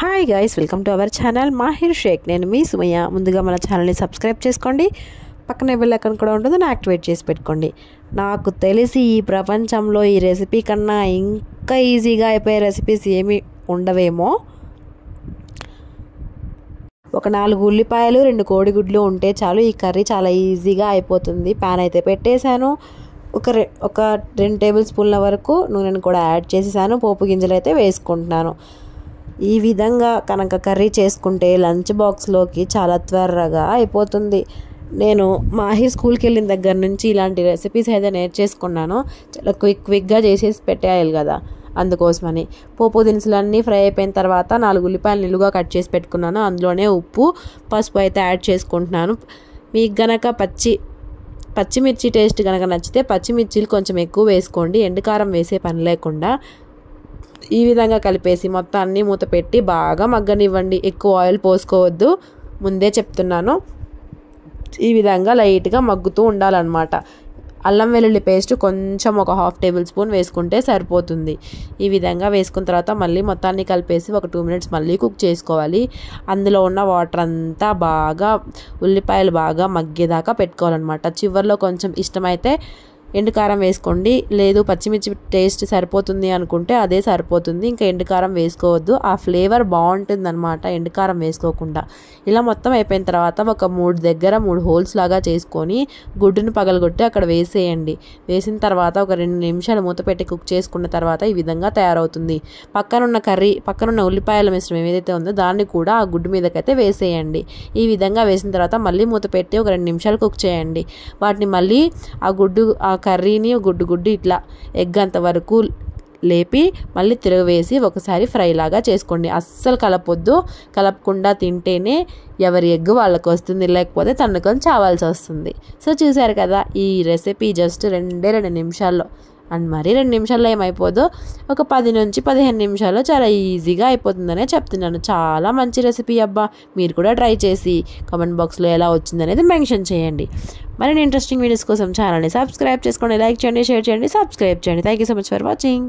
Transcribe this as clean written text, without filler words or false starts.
Hi guys, welcome to our channel Mahir Shaikh. నేను మీ Sumayya. ముందుగా మన ఛానల్ని సబ్స్క్రైబ్ చేసుకోండి, పక్కనే బెల్ ఐకాన్ కూడా ఉంటుంది, యాక్టివేట్ చేసి పెట్టుకోండి. నాకు తెలిసి ఈ ప్రపంచంలో ఈ రెసిపీ కన్నా ఇంకా ఈజీగా అయిపోయే రెసిపీస్ ఏమీ ఉండవేమో. ఒక 4 ఉల్లిపాయలు 2 కోడిగుడ్లు ఉంటే చాలు, ఈ కర్రీ చాలా ఈజీగా అయిపోతుంది. ప్యాన్ అయితే పెట్టేశాను. ఒక 2 టేబుల్ స్పూన్ల వరకు నూనెను కూడా యాడ్ చేసేసాను. పోపు గింజలు అయితే వేసుకుంటున్నాను. ఈ విధంగా కనుక కర్రీ చేసుకుంటే లంచ్ బాక్స్లోకి చాలా త్వరగా అయిపోతుంది. నేను మాహిర్ స్కూల్కి వెళ్ళిన దగ్గర నుంచి ఇలాంటి రెసిపీస్ అయితే నేర్చేసుకున్నాను. చాలా క్విక్గా చేసేసి పెట్టేయాలి కదా, అందుకోసమని. పోపు దినుసులన్నీ ఫ్రై అయిపోయిన తర్వాత 4 ఉల్లిపాయలు నిలువుగా కట్ చేసి పెట్టుకున్నాను. అందులోనే ఉప్పు, పసుపు అయితే యాడ్ చేసుకుంటున్నాను. మీకు గనక పచ్చిమిర్చి టేస్ట్ కనుక నచ్చితే పచ్చిమిర్చిలు కొంచెం ఎక్కువ వేసుకోండి, ఎండుకారం వేసే పని లేకుండా. ఈ విధంగా కలిపేసి మొత్తం అన్నీ మూత పెట్టి బాగా మగ్గనివ్వండి. ఎక్కువ ఆయిల్ పోసుకోవద్దు, ముందే చెప్తున్నాను. ఈ విధంగా లైట్గా మగ్గుతూ ఉండాలన్నమాట. అల్లం వెల్లుల్లి పేస్ట్ కొంచెం ఒక 1/2 టేబుల్ స్పూన్ వేసుకుంటే సరిపోతుంది. ఈ విధంగా వేసుకున్న తర్వాత మళ్ళీ మొత్తాన్ని కలిపేసి ఒక 2 మినిట్స్ మళ్ళీ కుక్ చేసుకోవాలి. అందులో ఉన్న వాటర్ అంతా బాగా, ఉల్లిపాయలు బాగా మగ్గేదాకా పెట్టుకోవాలన్నమాట. చివరిలో కొంచెం ఇష్టమైతే ఎండుకారం వేసుకోండి, లేదు పచ్చిమిర్చి టేస్ట్ సరిపోతుంది అనుకుంటే అదే సరిపోతుంది, ఇంకా ఎండుకారం వేసుకోవద్దు. ఆ ఫ్లేవర్ బాగుంటుంది అనమాట ఎండుకారం వేసుకోకుండా. ఇలా మొత్తం అయిపోయిన తర్వాత ఒక 3 హోల్స్ లాగా చేసుకొని గుడ్డును పగలగొట్టి అక్కడ వేసేయండి. వేసిన తర్వాత ఒక 2 నిమిషాలు మూత పెట్టి కుక్ చేసుకున్న తర్వాత ఈ విధంగా తయారవుతుంది. పక్కనున్న ఉల్లిపాయల మిశ్రమం ఏదైతే ఉందో దాన్ని కూడా ఆ గుడ్డు మీదకైతే వేసేయండి. ఈ విధంగా వేసిన తర్వాత మళ్ళీ మూత పెట్టి ఒక 2 నిమిషాలు కుక్ చేయండి. వాటిని మళ్ళీ ఆ కర్రీని గుడ్డు ఇట్లా ఎగ్ అంత వరకు లేపి మళ్ళీ తిరగవేసి ఒకసారి ఫ్రై లాగా చేసుకోండి. అస్సలు కలపొద్దు, కలపకుండా తింటేనే ఎవరి ఎగ్ వాళ్ళకి వస్తుంది, లేకపోతే తన్నుకొని చావాల్సి వస్తుంది. సో చూసారు కదా, ఈ రెసిపీ జస్ట్ 2 నిమిషాల్లో, అండ్ మరీ 2 నిమిషాల్లో ఏమైపోదు, ఒక 10 నుంచి 15 నిమిషాల్లో చాలా ఈజీగా అయిపోతుందనే చెప్తున్నాను. చాలా మంచి రెసిపీ అబ్బా. మీరు కూడా ట్రై చేసి కామెంట్ బాక్స్లో ఎలా వచ్చిందనేది మెన్షన్ చేయండి. మరిన్ని ఇంట్రెస్టింగ్ వీడియోస్ కోసం ఛానల్ని సబ్స్క్రైబ్ చేసుకోండి, లైక్ చేయండి, షేర్ చేయండి, సబ్స్క్రైబ్ చేయండి. Thank you so much for watching.